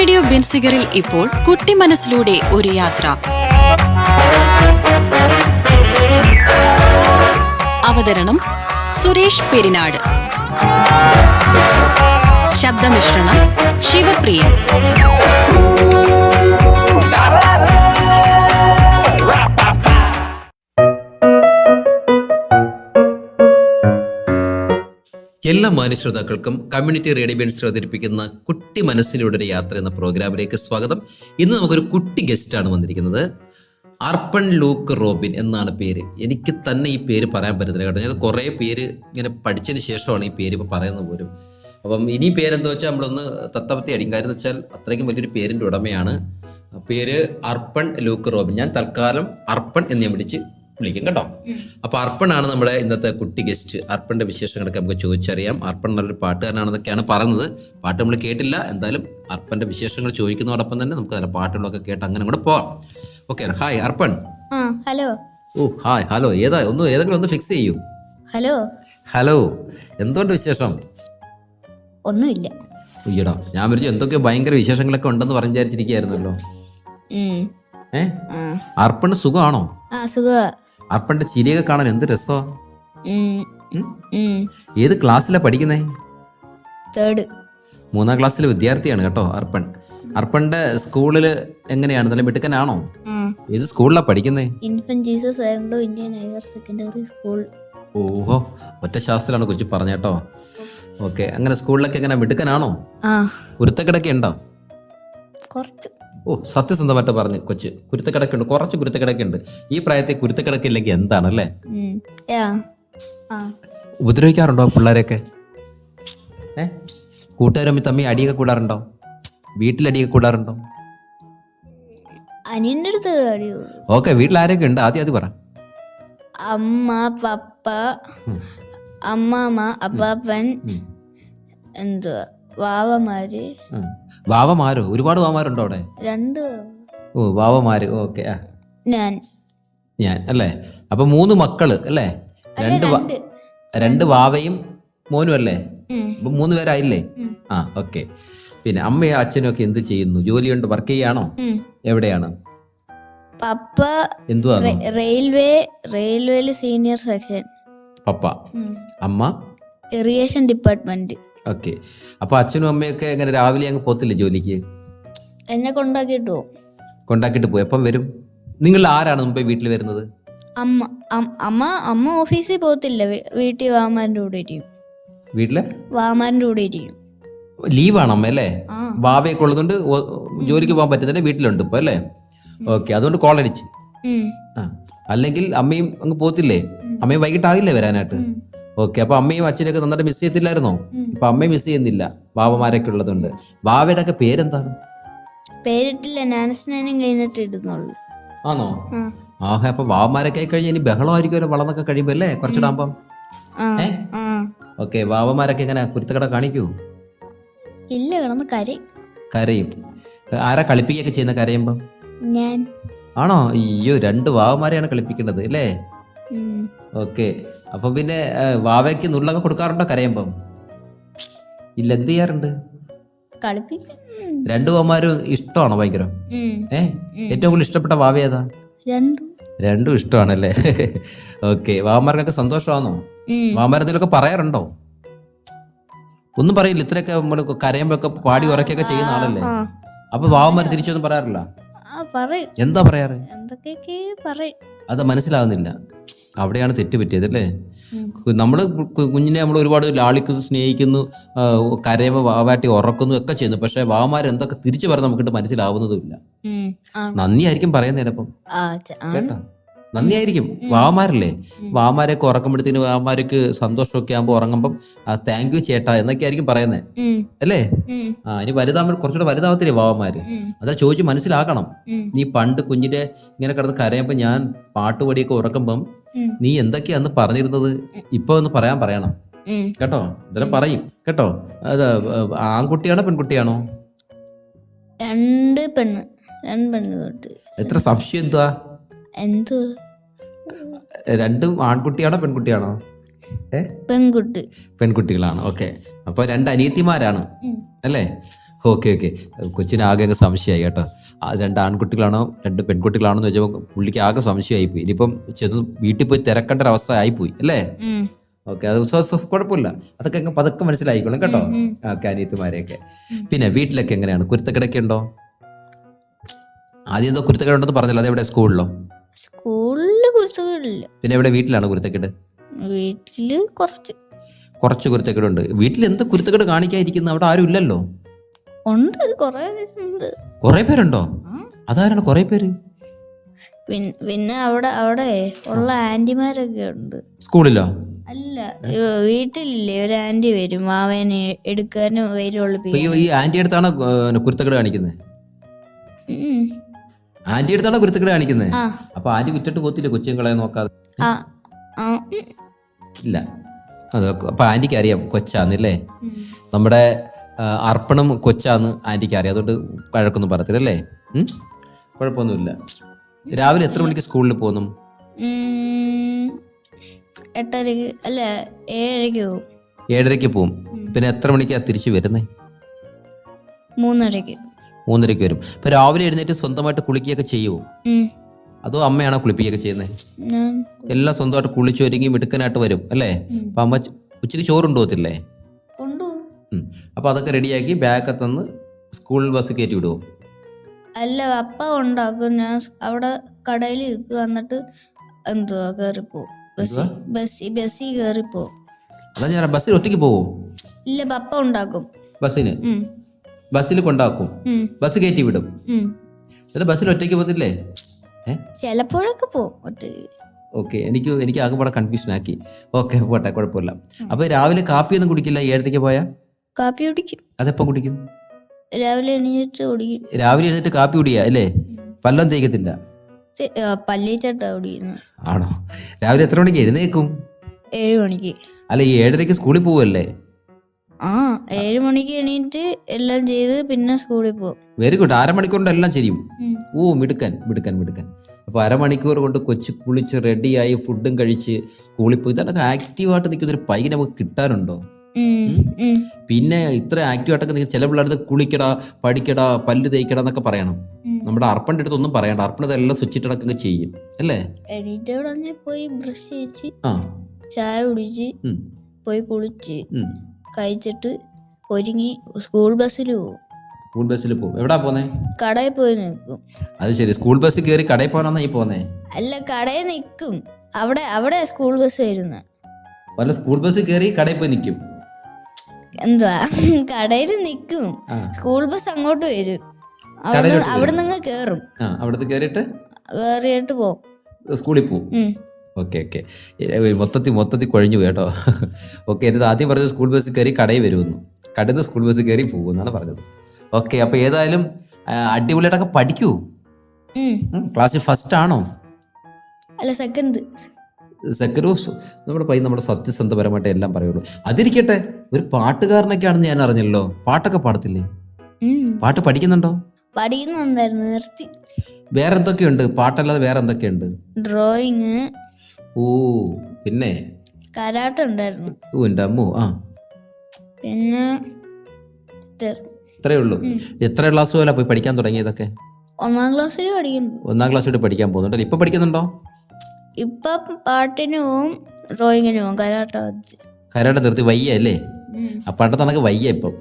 Radio ബെൻസിഗറിൽ ഇപ്പോൾ കുട്ടി മനസ്സിലൂടെ ഒരു യാത്ര. അവതരണം സുരേഷ് പെരിനാട്. ശബ്ദമിശ്രണം ശിവപ്രിയൻ. എല്ലാ മാന്യശ്രോതാക്കൾക്കും കമ്മ്യൂണിറ്റി റേഡിയോ ബെൻസ് അവതരിപ്പിക്കുന്ന കുട്ടി മനസ്സിലൂടെ ഒരു യാത്ര എന്ന പ്രോഗ്രാമിലേക്ക് സ്വാഗതം. ഇന്ന് നമുക്കൊരു കുട്ടി ഗസ്റ്റാണ് വന്നിരിക്കുന്നത്. അർപ്പൺ ലൂക്ക് റോബിൻ എന്നാണ് പേര്. എനിക്ക് തന്നെ ഈ പേര് പറയാൻ പറ്റത്തില്ല കേട്ടോ. ഞാൻ കുറേ പേര് ഇങ്ങനെ പഠിച്ചതിന് ശേഷമാണ് ഈ പേര് ഇപ്പോൾ പറയുന്നത് പോലും. അപ്പം ഇനി പേരെന്താ വെച്ചാൽ നമ്മളൊന്ന് തത്തപത്തി അടിക്കും. കാര്യം എന്ന് വെച്ചാൽ അത്രയ്ക്കും വലിയൊരു പേരിൻ്റെ ഉടമയാണ്. പേര് അർപ്പൺ ലൂക്ക് റോബിൻ. ഞാൻ തൽക്കാലം അർപ്പൺ എന്ന് ഞാൻ വിളിക്കും കേട്ടോ. അപ്പൊ അർപ്പണാണ് നമ്മുടെ ഇന്നത്തെ കുട്ടി ഗസ്റ്റ്. അർപ്പണിന്റെ വിശേഷങ്ങളൊക്കെ നമുക്ക് ചോദിച്ചറിയാം. അർപ്പൺ നല്ലൊരു പാട്ടുകാരനാണെന്നൊക്കെയാണ് പറയുന്നത്. പാട്ട് നമ്മൾ കേട്ടില്ല. എന്തായാലും അർപ്പന്റെ വിശേഷങ്ങൾ ചോദിക്കുന്നതോടൊപ്പം തന്നെ നമുക്ക് നല്ല പാട്ടുകളൊക്കെ കേട്ട് അങ്ങനെ കൂടെ പോവാം. ഓക്കെ. ഹായ് അർപ്പൺ. ഹലോ. ഓ ഹായ്. ഹലോ. ഏതെങ്കിലും ഒന്ന് ഫിക്സ് ചെയ്യൂ. ഹലോ. എന്തുകൊണ്ട് വിശേഷം? ഒന്നുമില്ല. ഉയ്യടാ, ഞാൻ വിചാരിച്ചു എന്തൊക്കെയോ ഭയങ്കര വിശേഷങ്ങളൊക്കെ ഉണ്ടെന്ന് പറഞ്ഞു വിചാരിച്ചിരിക്കുകയായിരുന്നല്ലോ. അർപ്പണ് സുഖമാണോ? അർപ്പന്റെ ചിരിയൊക്കെ കാണാൻ എന്ത് രസമാ. ഏത് ക്ലാസ്സിലാ പഠിക്കുന്നേ? 3ാം ക്ലാസ്സിലെ വിദ്യാർത്ഥിയാണ് കേട്ടോ അർപ്പൺ. അർപ്പന്റെ സ്കൂളില് എങ്ങനെയാണ്? നല്ല മിടുക്കനാണോ? ഏത് സ്കൂളിലാ പഠിക്കുന്നേ? Infant Jesus Anglo Indian higher secondary school. ഓഹോ, ഒറ്റ ശാസ്ത്രമാണ് കൊച്ചു പറഞ്ഞേട്ടോ. ഓക്കെ. അങ്ങനെ സ്കൂളിലൊക്കെ എങ്ങനെ മിടുക്കനാണോ? കുരുത്തക്കിടക്കെ ഉണ്ടോ? കുറച്ച്. ഓ, സത്യസന്ധമായിട്ട് പറഞ്ഞു കൊച്ച്. കുരുത്തക്കിടക്കുണ്ട്, കുറച്ച് കുരുത്തക്കിടക്കുണ്ട്. ഈ പ്രായത്തിൽ കുരുത്തക്കിടക്കില്ലെങ്കിൽ എന്താണല്ലേ? ഉപദ്രവിക്കാറുണ്ടോ പിള്ളേരെയൊക്കെ? കൂട്ടുകാരും തമ്മി അടിയൊക്കെ കൂടാറുണ്ടോ? വീട്ടിലടിയൊക്കെ കൂടാറുണ്ടോ? അനിയന്റെ അടുത്ത്. ഓക്കെ. വീട്ടിൽ ആരൊക്കെ ഉണ്ട്? ആദ്യം പറ. അമ്മ, പപ്പ, അമ്മാമ്മ, അപ്പാപ്പൻ, എന്തുവാ വാവമാരോ? ഒരുപാട് വാവമാരുണ്ടോ അവിടെ? 2. ഓ, വാവമാര്. ഓക്കെ. ഞാൻ അല്ലേ? അപ്പൊ 3 മക്കള് അല്ലേ? 2 വാവയും മോനും അല്ലേ? അപ്പൊ 3 പേരായില്ലേ? ഓക്കെ. പിന്നെ അമ്മയും അച്ഛനും ഒക്കെ എന്ത് ചെയ്യുന്നു? ജോലിയുണ്ട്? വർക്ക് ചെയ്യാണോ? എവിടെയാണ്? പപ്പ എന്തുവാ? റെയിൽവേയില് സീനിയർ സെക്ഷൻ. പപ്പ. അമ്മ ഇറിഗേഷൻ ഡിപ്പാർട്ട്മെന്റ്. ഓക്കെ. അപ്പൊ അച്ഛനും അമ്മയൊക്കെ എങ്ങനെ രാവിലെ അങ്ങ് പോത്തില്ലേ ജോലിക്ക്? എന്നെ കൊണ്ടാക്കിട്ട് പോയി. എപ്പം വരും? നിങ്ങൾ ആരാണ് മുമ്പേ വീട്ടിൽ വരുന്നത്? അമ്മ ഓഫീസിൽ പോകത്തില്ല. വീട്ടിൽ വാമാന്റെ കൂടെ ഇരിക്കും. വീട്ടില് വാമാന്റെ കൂടെ ഇരിക്കും. ലീവാണ് അമ്മ അല്ലേ? വാവയൊക്കെ ഉള്ളതുകൊണ്ട് ജോലിക്ക് പോകാൻ പറ്റുന്നില്ല. വീട്ടിലുണ്ട് ഇപ്പൊ അല്ലേ? ഓക്കെ. അതുകൊണ്ട് കോളടിച്ച്. അല്ലെങ്കിൽ അമ്മയും അങ്ങ് പോത്തില്ലേ? അമ്മയും വൈകിട്ടാവില്ലേ വരാനായിട്ട്? ഓക്കെ. അപ്പൊ അമ്മയും അച്ഛനൊക്കെ നന്നായിട്ട് മിസ് ചെയ്യത്തില്ലായിരുന്നോ? ഇപ്പൊ അമ്മയും മിസ് ചെയ്യുന്നില്ല, വാവമാരൊക്കെ ഉള്ളതുകൊണ്ട്. വാവയുടെ ഒക്കെ പേരെന്താണ്? പേരിട്ടില്ല. നാനസ്നാനം കഴിഞ്ഞിട്ട് ഇടുന്നുള്ളൂ. ആണോ? അപ്പൊ വാവമാരൊക്കെ ആയി കഴിഞ്ഞാൽ ഇനി ബഹളമായിരിക്കുമല്ലോ വളർന്നൊക്കെ കഴിയുമ്പോ അല്ലേ? കുറച്ചിടാകുമ്പം. ഓക്കെ. വാവമാരൊക്കെ എങ്ങനെ കുരുത്തക്കട കാണിക്കൂ? ഇല്ല, കിടന്ന് കരയും. ആരാ കളിപ്പിക്കൊക്കെ ചെയ്യുന്ന കരയുമ്പം? ഞാൻ. ആണോ? അയ്യോ, 2 വാവമാരെയാണ് കളിപ്പിക്കേണ്ടത് അല്ലേ? ഓക്കെ. അപ്പൊ പിന്നെ വാവയ്ക്ക് നുള്ളൊക്കെ കൊടുക്കാറുണ്ടോ കരയുമ്പം? ഇല്ല. എന്ത് ചെയ്യാറുണ്ട്? 2 വാവമാരും ഇഷ്ടമാണോ ഭയങ്കര? ഏറ്റവും കൂടുതൽ ഇഷ്ടപ്പെട്ട വാവ ഏതാ? 2 ഇഷ്ടമാണല്ലേ? ഓക്കെ. വാവമാർക്കൊക്കെ സന്തോഷമാണോ? വാവമാരെന്തെങ്കിലുമൊക്കെ പറയാറുണ്ടോ? ഒന്നും പറയില്ല. ഇത്രയൊക്കെ നമ്മള് കരയുമ്പോഴൊക്കെ പാടി ഉറക്കൊക്കെ ചെയ്യുന്ന ആളല്ലേ? അപ്പൊ വാവമാര് തിരിച്ചൊന്നും പറയാറില്ല? എന്താ പറയാറ്? അത് മനസ്സിലാകുന്നില്ല. അവിടെയാണ് തെറ്റ് പറ്റിയത് അല്ലേ? നമ്മള് കുഞ്ഞിനെ നമ്മൾ ഒരുപാട് ലാളിക്കുന്നു, സ്നേഹിക്കുന്നു, കരയുമ്പോൾ വാവാട്ടി ഉറക്കുന്നു ഒക്കെ ചെയ്യുന്നു. പക്ഷെ വാവമാർ എന്തൊക്കെ തിരിച്ചു പറഞ്ഞ് നമുക്കിട്ട് മനസ്സിലാവുന്നതുമില്ല. നന്ദിയായിരിക്കും പറയുന്നതിനപ്പം കേട്ടോ. നന്ദിയായിരിക്കും. വാവമാരല്ലേ? വാവമാരൊക്കെ ഉറക്കുമ്പോഴത്തേന് വാവമാർക്ക് സന്തോഷമൊക്കെ ആകുമ്പോൾ ഉറങ്ങുമ്പം താങ്ക് യു ചേട്ടാ എന്നൊക്കെ ആയിരിക്കും പറയുന്നത് അല്ലേ? ഇനി വലുതാകുമ്പോൾ കുറച്ചുകൂടെ വലുതാവത്തില്ലേ വാവമാര്? അതാ ചോദിച്ചു മനസ്സിലാക്കണം. നീ പണ്ട് കുഞ്ഞിനെ ഇങ്ങനെ കിടന്ന് കരയുമ്പോ ഞാൻ പാട്ടുപടിയൊക്കെ ഉറക്കുമ്പം നീ എന്തൊക്കെയാ അന്ന് പറഞ്ഞിരുന്നത് ഇപ്പൊ ഒന്ന് പറയണം കേട്ടോ. ഇതെല്ലാം പറയും കേട്ടോ. അത് ആൺകുട്ടിയാണോ പെൺകുട്ടിയാണോ? 2 പെണ്ണ്. എത്ര സംശയം? എന്തുവാ? 2 ആൺകുട്ടിയാണോ പെൺകുട്ടിയാണോ? പെൺകുട്ടികളാണ്. ഓക്കെ. അപ്പൊ 2 അനിയത്തിമാരാണ് അല്ലേ? Okay okay. കൊച്ചിന് ആകെ അങ്ങ് സംശയമായി കേട്ടോ. ആ 2 ആൺകുട്ടികളാണോ 2 പെൺകുട്ടികളാണോ എന്ന് വെച്ചപ്പോൾ പുള്ളിക്ക് ആകെ സംശയമായിപ്പോയി. ഇനിയിപ്പം ചെന്ന് വീട്ടിൽ പോയി തിരക്കേണ്ട ഒരു അവസ്ഥ ആയിപ്പോയി അല്ലേ? ഓക്കെ, അത് കുഴപ്പമില്ല. അതൊക്കെ അങ്ങ് പതുക്കെ മനസ്സിലായിക്കോളും കേട്ടോ. ഓക്കെ, അനിയത്തിമാരെയൊക്കെ. പിന്നെ വീട്ടിലൊക്കെ എങ്ങനെയാണ്, കുരുത്തക്കിടയൊക്കെ ഉണ്ടോ? ആദ്യം എന്തോ കുരുത്തക്കേട് ഉണ്ടെന്ന് പറഞ്ഞല്ലോ, അതെവിടെ? സ്കൂളിലോ? സ്കൂളില് കുരുത്തക്കേടില്ല. പിന്നെ എവിടെ? വീട്ടിലാണ് കുരുത്തക്കേട്? വീട്ടില് കുറച്ച് കുരുത്തക്കേടുണ്ട്. വീട്ടിൽ എന്ത് കുരുത്തക്കേട് കാണിക്കാതിരിക്കുന്നത്? അവിടെ ആരും ഇല്ലല്ലോ. ഉണ്ട്, കൊറേ പേരുണ്ട്. കുറെ പേരുണ്ടോ? അതാരാണ് കുറെ പേര്? പിന്നെ അവിടെ ഉള്ള ആന്റിമാരൊക്കെ ഉണ്ട്. സ്കൂളിലോ? അല്ല, വീട്ടിലില്ലേ ഒരു ആന്റി വരും മാവേനെ എടുക്കാനും വരുള്ളൂ. ഈ ആന്റി അടുത്താണ് കുരുത്തക്കേട് കാണിക്കുന്നത്? ആന്റി അടുത്താണ് കുരുത്തക്കേട് കാണിക്കുന്നത്? അപ്പൊ ആന്റി വിറ്റിട്ട് പോത്തില്ലേ കൊച്ചുങ്ങളെ നോക്കാതെ? ഇല്ല. അപ്പൊ ആന്റിക്ക് അറിയാം കൊച്ചാന്നല്ലേ? നമ്മുടെ അർപ്പണം കൊച്ചാന്ന് ആന്റിക്ക് അറിയാം, അതുകൊണ്ട് വഴക്കൊന്നും പറയത്തില്ലല്ലേ? കുഴപ്പമൊന്നുമില്ല. രാവിലെ എത്ര മണിക്ക് സ്കൂളിൽ പോകുന്നു? 8:30 അല്ല 7:30 പോകും. 7:30 പോവും. പിന്നെ എത്ര മണിക്കാ തിരിച്ചു വരുന്നേ? 3:30. 3:30 വരും. ഇപ്പൊ രാവിലെ എഴുന്നേറ്റ് സ്വന്തമായിട്ട് കുളിക്കുകയൊക്കെ ചെയ്യുമോ? അതോ അമ്മയാണോ കുളിപ്പിക്കുകയൊക്കെ ചെയ്യുന്നത്? എല്ലാം സ്വന്തമായിട്ട് കുളിച്ചൊരുങ്ങി മിടുക്കനായിട്ട് വരും അല്ലേ? അപ്പൊ അമ്മ ഉച്ചയ്ക്ക് ചോറുണ്ടു പോകത്തില്ലേ? അപ്പൊ അതൊക്കെ റെഡിയാക്കി ബാഗൊക്കെ തന്ന് സ്കൂൾ ബസ് കയറ്റി വിടുവോ? അല്ല, അപ്പ ഉണ്ടാക്കും. ഞാൻ അവിടെ കടയിൽ നിൽക്കുക, എന്നിട്ട് എന്തുവാ കയറിപ്പോവും. ബസ്സിൽ കയറിപ്പോവും. അതാ ഞാൻ ബസ്സിൽ ഒറ്റയ്ക്ക് പോവോ? ഇല്ല, പപ്പ ഉണ്ടാക്കും. ബസ്സിൽ കൊണ്ടാക്കും, ബസ് കയറ്റി വിടും. എന്നിട്ട് ബസ്സിൽ ഒറ്റയ്ക്ക് പോകത്തില്ലേ? ചിലപ്പോഴൊക്കെ പോവും ഒറ്റയ്ക്ക്. ഓക്കെ, എനിക്ക് ആകെപ്പാടെ കൺഫ്യൂഷൻ ആക്കി. ഓക്കെ, പോട്ടെ, കുഴപ്പമില്ല. അപ്പൊ രാവിലെ കാപ്പിയൊന്നും കുടിക്കില്ല? 7:30 പോയാ കാപ്പി കുടിക്കും. അതെപ്പോ കുടിക്കും? രാവിലെ എണീറ്റ് കുടിക്കും. രാവിലെ എഴുന്നേറ്റ് കാപ്പി കുടിയാ അല്ലേ? പല്ലം തേക്കത്തില്ല? പല്ലിച്ചട്ട കുടിക്കുന്നു. ആണോ? രാവിലെ എത്ര മണിക്ക് എഴുന്നേക്കും? 7 മണിക്ക്. അല്ല, ഈ 7:30 സ്കൂളിൽ പോവല്ലേ? 7 മണിക്ക് എണീറ്റ് എല്ലാം ചെയ്ത് പിന്നെ സ്കൂളിൽ പോകും. Very good. 1/2 മണിക്കൂറിന്റെ എല്ലാം ചെയ്യും. ഓ, മിടുക്കൻ. അപ്പൊ 1/2 മണിക്കൂർ കൊണ്ട് കൊച്ചു കുളിച്ച് റെഡിയായി ഫുഡും കഴിച്ച് സ്കൂളിൽ പോയി. ഇതൊക്കെ ആക്റ്റീവായിട്ട് നിൽക്കുന്ന ഒരു പൈകി നമുക്ക് കിട്ടാനുണ്ടോ? പിന്നെ ഇത്ര ആക്റ്റീവായിട്ടൊക്കെ നിങ്ങൾ ചില പിള്ളേർക്ക് കുളിക്കടാ, പഠിക്കടാ, പല്ല് തേക്കടാ എന്നൊക്കെ പറയണം. നമ്മുടെ അർപ്പന്റെ അടുത്ത് ഒന്നും പറയണ്ട. അർപ്പണ ഇതെല്ലാം സ്വിച്ചിട്ടടക്കം ചെയ്യും അല്ലേ? എണീറ്റ് പോയി ബ്രഷ് ചെയ്ച്ച് ചായ കുടിച്ച് പോയി കുളിച്ച് കഴിച്ചിട്ട് ഒരുങ്ങി സ്കൂൾ ബസ്സിൽ പോകും. സ്കൂൾ ബസ്സിൽ പോകും. എവിടാ പോന്നേ? കടയിൽ പോയി നിൽക്കും. അത് ശരി. സ്കൂൾ ബസ്സിൽ കയറി കടയിൽ പോകാനാ ഈ പോന്നേ? അല്ല, കടയിൽ നിൽക്കും. അവിടെ സ്കൂൾ ബസ് വരുന്നത്. വല്ല സ്കൂൾ ബസ്സിൽ കയറി കടയിൽ പോയി നിൽക്കും? എന്തുവാ, കടയിൽ നിൽക്കും. സ്കൂൾ ബസ് അങ്ങോട്ട് വരും. അവിടെ നിന്ന് കേറും. അവിടുത്തെ കേറിയിട്ട് പോകും, സ്കൂളിൽ പോകും. ഓക്കെ. മൊത്തത്തിൽ കുഴഞ്ഞു പോയി കേട്ടോ. ഓക്കെ, എന്നിട്ട് ആദ്യം പറഞ്ഞത് സ്കൂൾ ബസ്സിൽ കയറി കടയിൽ വരുമെന്നു, കടയിൽ നിന്ന് സ്കൂൾ ബസ്സിൽ കയറി പോകുമെന്നാണ് പറഞ്ഞത്. ഓക്കെ, അപ്പൊ ഏതായാലും അടിപൊളിയായിട്ടൊക്കെ പഠിക്കൂ. ക്ലാസ്സിൽ ഫസ്റ്റ് ആണോ? അല്ല, സെക്കൻഡ്. നമ്മുടെ സത്യസന്ധപരമായിട്ട് എല്ലാം പറയുള്ളൂ. അതിരിക്കട്ടെ, ഒരു പാട്ടുകാരനൊക്കെയാണെന്ന് ഞാൻ അറിഞ്ഞല്ലോ. പാട്ടൊക്കെ പാടത്തില്ലേ? പാട്ട് പഠിക്കുന്നുണ്ടോ? പഠിക്കുന്നുണ്ടായിരുന്നു, നിർത്തി. വേറെ എന്തൊക്കെയുണ്ട്? പാട്ടല്ലാതെ വേറെ എന്തൊക്കെയുണ്ട്? ഡ്രോയിങ്. ഓ, പിന്നെ കരാട്ടെ ഉണ്ടായിരുന്നു. ഓ, എൻ്റെ അമ്മോ. പിന്നെ ഇത്രയേ ഉള്ളൂ. എത്ര ക്ലാസ് പോലെ പോയി പഠിക്കാൻ തുടങ്ങിയതൊക്കെ? 1ാം ക്ലാസ്സിൽ പഠിക്കുന്നു. 1ാം ക്ലാസ്സിൽ പഠിക്കാൻ പോകുന്നുണ്ടല്ലോ. ഇപ്പൊ പഠിക്കുന്നുണ്ടോ? ഇപ്പൊ പാട്ടിന് പോവും, ഡ്രോയിങ്ങിന് പോവും. കരാട്ടെ നിർത്തി വയ്യ അല്ലേ? ആ പണ്ടത്തെ കണക്ക് വയ്യ ഇപ്പം.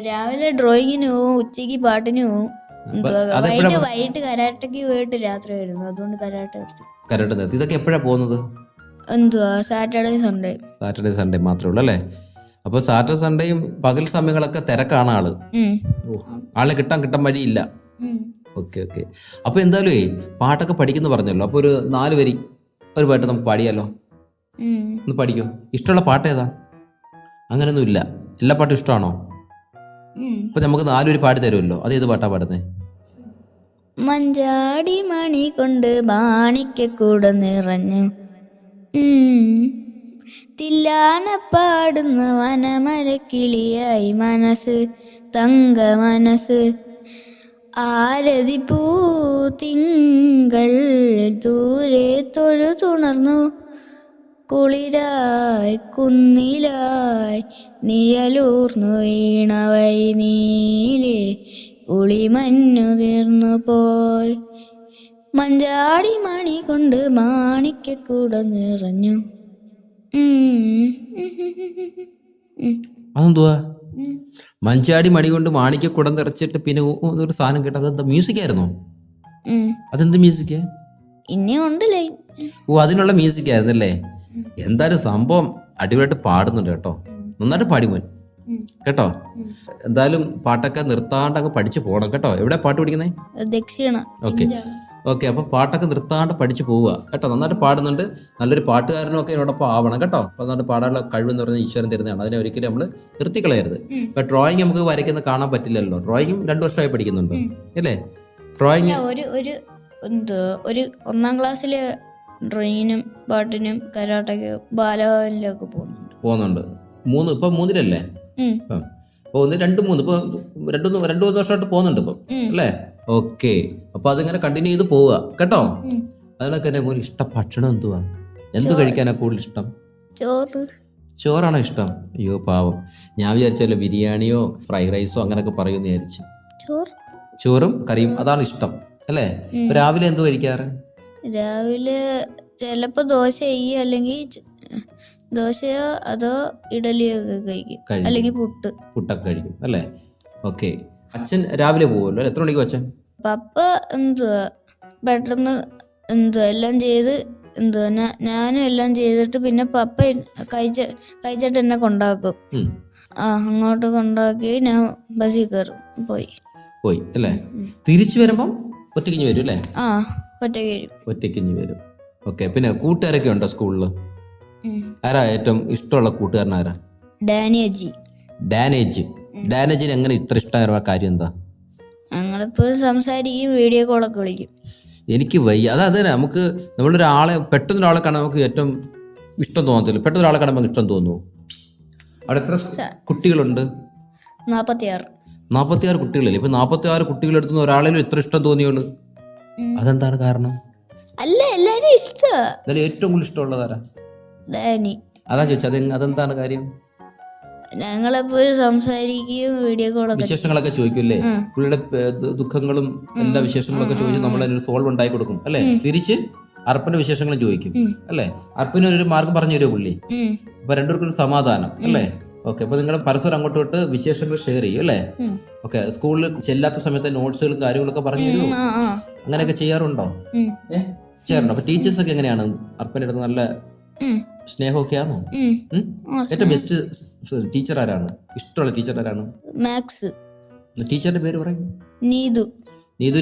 രാവിലെ ഡ്രോയിങ്ങിന് പോവും, ഉച്ചക്ക് പാട്ടിന് പോവും, വൈകിട്ട് കരാട്ടയ്ക്ക് പോയിട്ട് രാത്രി വരുന്നു. അതുകൊണ്ട് കരാട്ടെ നിർത്തി. ഇതൊക്കെ എപ്പോഴാ പോകുന്നത്? സാറ്റർഡേ സൺഡേ മാത്രമേ ഉള്ളൂ അല്ലേ? അപ്പൊ സാറ്റർഡേ സൺഡേയും പകൽ സമയങ്ങളൊക്കെ തിരക്കാണ്. ആളെ കിട്ടാൻ വഴിയില്ല. ഓക്കെ. അപ്പൊ എന്തായാലും പാട്ടൊക്കെ പഠിക്കുന്നു പറഞ്ഞല്ലോ. അപ്പൊ ഒരു 4 വരി ഒരു പാട്ട് നമുക്ക് പാടിയാലോ? ഒന്ന് പഠിക്കോ? ഇഷ്ടമുള്ള പാട്ട് ഏതാ? അങ്ങനെയൊന്നും ഇല്ല, എല്ലാ പാട്ടും ഇഷ്ടമാണോ? അപ്പൊ നമുക്ക് 4 വരി പാടി തരുമല്ലോ. അത് ഏത് പാട്ടാ പാടുന്നേ? മഞ്ചാടി മണി കൊണ്ട് മാണിക്കൂട നിറഞ്ഞു, തില്ലാന പാടുന്ന വനമരക്കിളിയായി മനസ്സ്, തങ്ക മനസ്സ്. ആരതി പൂ തിങ്കൾ ദൂരെ തൊഴുതുണർന്നു, കുളിരായി കുന്നിലായി നിഴലൂർന്നു വീണവൈ നീലേ. കുളിമഞ്ഞു തീർന്നു പോയി, മഞ്ചാടി മണി കൊണ്ട് മാണിക്കൂട നിറഞ്ഞു. അതെന്തുവാ? മഞ്ചാടി മണി കൊണ്ട് മാണിക്ക കുടം നിറച്ചിട്ട് പിന്നെ ഒരു സാധനം കേട്ടത് അതെന്താ? മ്യൂസിക് ആയിരുന്നോ? അതെന്ത് മ്യൂസിക്? ഇനിയും ഉണ്ട് ലൈൻ. അതിനുള്ള മ്യൂസിക് ആയിരുന്നല്ലേ? എന്തായാലും സംഭവം അടിപൊളിയായിട്ട് പാടുന്നുണ്ട് കേട്ടോ. നന്നായിട്ട് പാടി മോൻ കേട്ടോ. എന്തായാലും പാട്ടൊക്കെ നിർത്താണ്ട് അങ്ങ് പഠിച്ചു പോകണം കേട്ടോ. എവിടെ പാട്ട് പഠിക്കുന്നേ? ദക്ഷിണ. ഓക്കെ അപ്പൊ പാട്ടൊക്കെ നിർത്താണ്ട് പഠിച്ചു പോവുക കേട്ടോ. നന്നായിട്ട് പാടുന്നുണ്ട്. നല്ലൊരു പാട്ടുകാരനും ഒക്കെ എന്നോടൊപ്പം ആവണം കേട്ടോ. അപ്പൊ നന്നായിട്ട് പാടാനുള്ള കഴിവെന്ന് പറഞ്ഞാൽ ഈശ്വരൻ തരുന്നതാണ്. അതിനെ ഒരിക്കലും നമ്മൾ നിർത്തിക്കളയരുത്. ഇപ്പൊ ഡ്രോയിങ് നമുക്ക് വരയ്ക്കുന്ന കാണാൻ പറ്റില്ലല്ലോ. ഡ്രോയിങ്ങും 2 വർഷമായി പഠിക്കുന്നുണ്ട് അല്ലേ? ഡ്രോയിങ് ഒരു 1-ാം ക്ലാസ്സില് ഡ്രോയിങ്ങിനും പാട്ടിനും കരാട്ടയ്ക്ക് ബാലഭവനിലൊക്കെ പോകുന്നുണ്ട്. ഇപ്പൊ 3-ലല്ലേ? ഇപ്പൊ 1, 2, 3 ഇപ്പൊ 2-3 വർഷമായിട്ട് പോകുന്നുണ്ട് ഇപ്പൊ അല്ലേ? ഓക്കെ. അപ്പൊ അതിങ്ങനെ കണ്ടിന്യൂ ചെയ്ത് പോവുക കേട്ടോ. അതിനൊക്കെ എന്നെ മോന് ഇഷ്ട ഭക്ഷണം എന്തുവാ? എന്ത് കഴിക്കാനാ കൂടുതൽ ഇഷ്ടം? ചോറാണോ ഇഷ്ടം? അയ്യോ പാവം, ഞാൻ വിചാരിച്ചല്ലോ ബിരിയാണിയോ ഫ്രൈഡ് റൈസോ അങ്ങനെയൊക്കെ പറയുമെന്ന് വിചാരിച്ചു. ചോറും കറിയും അതാണ് ഇഷ്ടം അല്ലേ? ഇപ്പൊ രാവിലെ എന്ത് കഴിക്കാറ്? രാവിലെ ചിലപ്പോ ദോശ അല്ലെങ്കിൽ ദോശയോ അതോ ഇഡലിയോ ഒക്കെ കഴിക്കും, അല്ലെങ്കിൽ പുട്ടൊക്കെ കഴിക്കും അല്ലേ? ഓക്കെ. അച്ഛൻ രാവിലെ പോകുമല്ലോ. എത്ര മണിക്ക് അച്ഛൻ? പപ്പ പെട്ടെന്ന് എല്ലാം ചെയ്ത് ഞാനും എല്ലാം ചെയ്തിട്ട് പിന്നെ പപ്പ കഴിച്ചിട്ട് എന്നെ കൊണ്ടാക്കും. അങ്ങോട്ട് കൊണ്ടാക്കി ഞാൻ ബസ്സിൽ കയറും. പോയി അല്ലേ? തിരിച്ചു വരുമ്പം ഒറ്റയ്ക്ക് വരും അല്ലേ? ഒറ്റയ്ക്ക് വരും. ഓക്കെ. പിന്നെ കൂട്ടുകാരൊക്കെ ഉണ്ടോ സ്കൂളില്? ആരാ ഏറ്റവും ഇഷ്ടമുള്ള കൂട്ടുകാരൻ ആരാ? ഡാനേജിന് എങ്ങനെ ഇത്ര ഇഷ്ടമായ കാര്യം എന്താ? ഞങ്ങളിപ്പോഴും സംസാരിക്കും, വീഡിയോ കോളൊക്കെ വിളിക്കും. എനിക്ക് വയ്യ. അതായത് നമുക്ക് നമ്മളൊരാളെ പെട്ടെന്നൊരാളെ കാണാൻ നമുക്ക് ഏറ്റവും ഇഷ്ടം തോന്നത്തില്ല. പെട്ടെന്ന് ഒരാളെ കാണുമ്പോൾ ഇഷ്ടം തോന്നുന്നു. അവിടെ എത്ര കുട്ടികളുണ്ട്? 46 കുട്ടികളില്ലേ? ഇപ്പൊ 46 കുട്ടികളെടുത്തുന്ന ഒരാളേലും എത്ര ഇഷ്ടം തോന്നിയുള്ളൂ? അതെന്താണ് കാരണം? എല്ലാരും ഇഷ്ടം. ഏറ്റവും കൂടുതൽ ഇഷ്ടമുള്ളതാരാ? അതാ ചോദിച്ചത്. അതെന്താണ് കാര്യം? ഞങ്ങളെപ്പോഴും സംസാരിക്കുകയും വീഡിയോ കോളൊക്കെ വിശേഷങ്ങളൊക്കെ ചോദിക്കൂല്ലേ? പുള്ളിയുടെ ദുഃഖങ്ങളും എല്ലാ വിശേഷങ്ങളൊക്കെ ചോദിച്ച് നമ്മളതിനൊരു സോൾവ് ഉണ്ടായി കൊടുക്കും അല്ലേ? തിരിച്ച് അർപ്പന്റെ വിശേഷങ്ങളും ചോദിക്കും അല്ലേ? അർപ്പന് ഒരു മാർഗം പറഞ്ഞു തരുമോ പുള്ളി? അപ്പൊ രണ്ടുപേർക്കും ഒരു സമാധാനം അല്ലേ? ഓക്കെ. അപ്പൊ നിങ്ങൾ പരസ്പരം അങ്ങോട്ട് വിട്ട് വിശേഷങ്ങൾ ഷെയർ ചെയ്യും അല്ലേ? ഓക്കെ. സ്കൂളിൽ ചെല്ലാത്ത സമയത്ത് നോട്ട്സുകളും കാര്യങ്ങളൊക്കെ പറഞ്ഞു തരുമോ? അങ്ങനെയൊക്കെ ചെയ്യാറുണ്ടോ? ചെയ്യാറുണ്ടോ? അപ്പൊ ടീച്ചേഴ്സ് ഒക്കെ എങ്ങനെയാണ്? അർപ്പന്റെ അടുത്ത് നല്ല സ്നേഹമൊക്കെ ആണോ? ഏറ്റവും ബെസ്റ്റ് ടീച്ചർ ആരാണ്? ഇഷ്ടമുള്ള ടീച്ചർ ആരാണ്? മാത്സ് ടീച്ചറിന്റെ പേര് പറയും. നീതു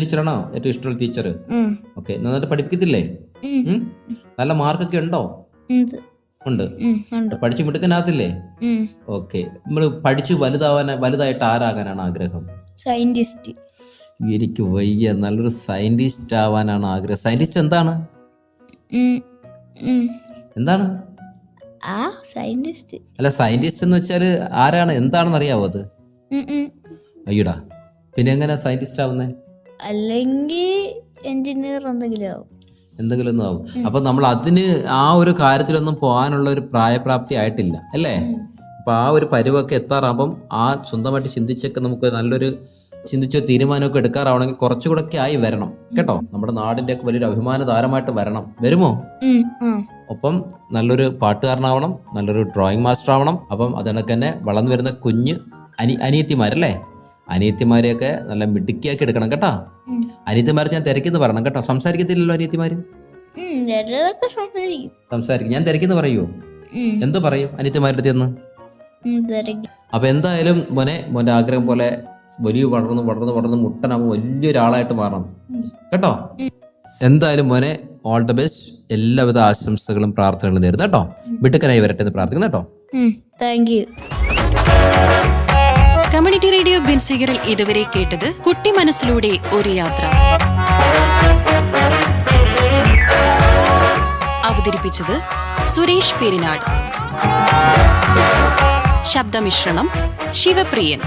ടീച്ചറാണോ ഏറ്റവും ഇഷ്ടമുള്ള ടീച്ചർ? ഓക്കെ. നന്നായിട്ട് പഠിപ്പിക്കത്തില്ലേ? നല്ല മാർക്കൊക്കെ ഉണ്ടോ? ഉണ്ട്. പഠിച്ചു മിടുക്കനാകത്തില്ലേ? ഓക്കെ. നമ്മള് പഠിച്ചു വലുതായിട്ട് ആരാകാനാണ് ആഗ്രഹം? സയന്റിസ്റ്റ്. എനിക്ക് വയ്യ. നല്ലൊരു സയന്റിസ്റ്റ് ആവാനാണ് ആഗ്രഹം. സയന്റിസ്റ്റ് എന്താണ്? സയന്റിസ്റ്റ് അല്ല, സയന്റിസ്റ്റ് എന്ന് വെച്ചാല് ആരാണ്, എന്താണെന്ന് അറിയാവോ അത്? അയ്യടാ, പിന്നെ എങ്ങനെ സയന്റിസ്റ്റ് ആവുന്നേ? അല്ലെങ്കിൽ എഞ്ചിനീയർ എന്തെങ്കിലും ഒന്നും ആവും. അപ്പൊ നമ്മൾ അതിന് ആ ഒരു കാര്യത്തിലൊന്നും പോകാനുള്ള ഒരു പ്രായപ്രാപ്തി ആയിട്ടില്ല അല്ലേ? അപ്പൊ ആ ഒരു പരുവൊക്കെ എത്താറാകുമ്പം സ്വന്തമായിട്ട് ചിന്തിച്ചൊക്കെ നമുക്ക് നല്ലൊരു തീരുമാനമൊക്കെ എടുക്കാറാവണമെങ്കിൽ കുറച്ചുകൂടെ ഒക്കെ ആയി വരണം കേട്ടോ. നമ്മുടെ നാടിന്റെ ഒക്കെ വലിയൊരു അഭിമാന താരമായിട്ട് വരുമോ? ഒപ്പം നല്ലൊരു പാട്ടുകാരനാവണം, നല്ലൊരു ഡ്രോയിങ് മാസ്റ്റർ ആവണം. അപ്പം അതിനൊക്കെ തന്നെ വളർന്നു വരുന്ന കുഞ്ഞ് അനിയത്തിമാരല്ലേ? അനിയത്തിമാരെയൊക്കെ നല്ല മിടുക്കിയാക്കി എടുക്കണം കേട്ടോ. അനിയത്തിമാരെ ഞാൻ തിരക്കിന്ന് പറയണം കേട്ടോ. സംസാരിക്കത്തില്ലല്ലോ അനിയത്തിമാര്? സംസാരിക്കും. ഞാൻ തിരക്കിന്ന് പറയുമോ? എന്ത് പറയും അനിയത്തിമാരുടെ അടുത്ത്? അപ്പൊ എന്തായാലും മോന്റെ ആഗ്രഹം പോലെ വലിയ വളർന്ന് മുട്ടനാകുമ്പോൾ വലിയൊരാളായിട്ട് മാറണം കേട്ടോ. എന്തായാലും മോനെ ഓൾ ദ ബെസ്റ്റ്. എല്ലാവിധ ആശംസകളും പ്രാർത്ഥനകളും നേരുന്നു കേട്ടോ. മിടുക്കനായി വരട്ടെ എന്ന് പ്രാർത്ഥിക്കുന്നു കേട്ടോ. Thank you. കമ്മ്യൂണിറ്റി റേഡിയോ ബെൻസിഗറിൽ ഇതുവരെ കേട്ടത് കുട്ടി മനസ്സിലൂടെ ഒരു യാത്ര. അവതരിപ്പിച്ചത് സുരേഷ് പെരിനാട്. ശബ്ദമിശ്രണം ശിവപ്രിയൻ.